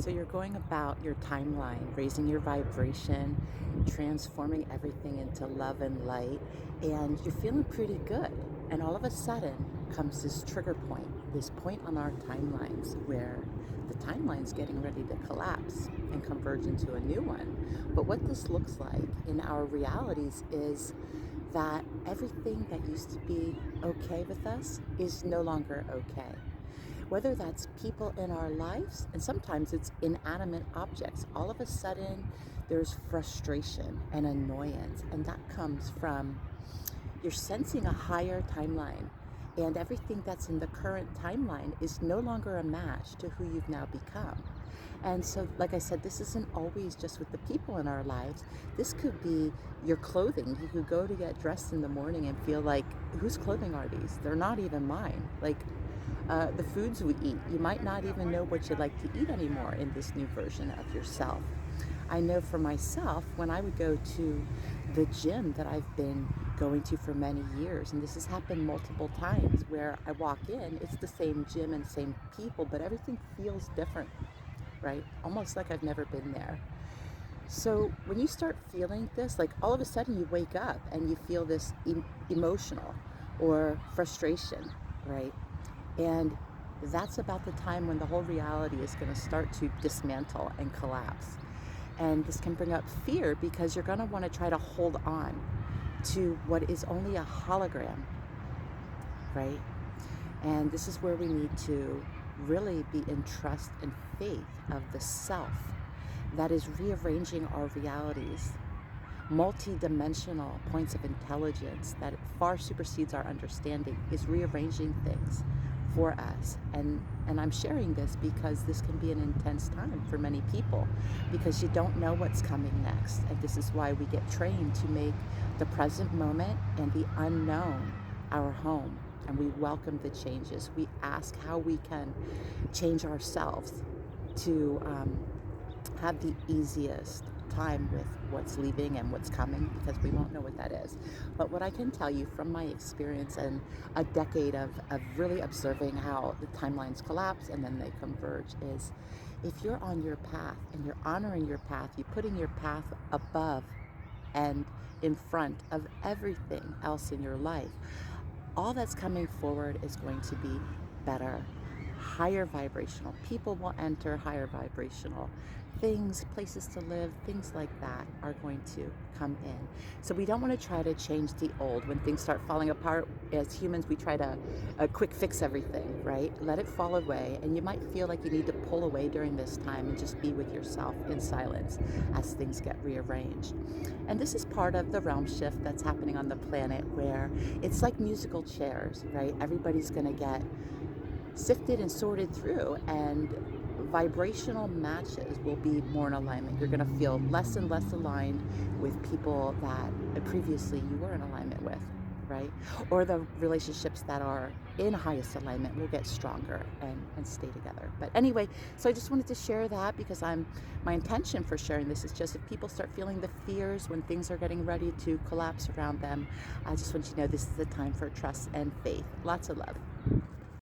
So you're going about your timeline, raising your vibration, transforming everything into love and light, and you're feeling pretty good. And all of a sudden comes this trigger point, this point on our timelines where the timeline's getting ready to collapse and converge into a new one. But what this looks like in our realities is that everything that used to be okay with us is no longer okay. Whether that's people in our lives, and sometimes it's inanimate objects. All of a sudden, there's frustration and annoyance, and that comes from you're sensing a higher timeline, and everything that's in the current timeline is no longer a match to who you've now become. And so, like I said, this isn't always just with the people in our lives. This could be your clothing. You could go to get dressed in the morning and feel like, whose clothing are these? They're not even mine. Like, the foods we eat. You might not even know what you like to eat anymore in this new version of yourself. I know for myself, when I would go to the gym that I've been going to for many years, and this has happened multiple times, where I walk in, it's the same gym and same people, but everything feels different, right? Almost like I've never been there. So when you start feeling this, like all of a sudden you wake up and you feel this emotional or frustration, right? And that's about the time when the whole reality is going to start to dismantle and collapse. And this can bring up fear because you're going to want to try to hold on to what is only a hologram, right? And this is where we need to really be in trust and faith of the self that is rearranging our realities, multi-dimensional points of intelligence that far supersedes our understanding is rearranging things for us. And I'm sharing this because this can be an intense time for many people because you don't know what's coming next. And this is why we get trained to make the present moment and the unknown our home. And we welcome the changes. We ask how we can change ourselves to have the easiest time with what's leaving and what's coming because we won't know what that is. But what I can tell you from my experience and a decade of really observing how the timelines collapse and then they converge is if you're on your path and you're honoring your path, you're putting your path above and in front of everything else in your life, all that's coming forward is going to be better, higher vibrational. People will enter higher vibrational things, places to live, things like that are going to come in. So we don't want to try to change the old. When things start falling apart, as humans, we try to quick fix everything, right? Let it fall away. And you might feel like you need to pull away during this time and just be with yourself in silence as things get rearranged. And this is part of the realm shift that's happening on the planet where it's like musical chairs, right? Everybody's going to get sifted and sorted through, and vibrational matches will be more in alignment. You're going to feel less and less aligned with people that previously you were in alignment with, right? Or the relationships that are in highest alignment will get stronger and stay together. But anyway, so I just wanted to share that because my intention for sharing this is just if people start feeling the fears when things are getting ready to collapse around them, I just want you to know this is the time for trust and faith. Lots of love.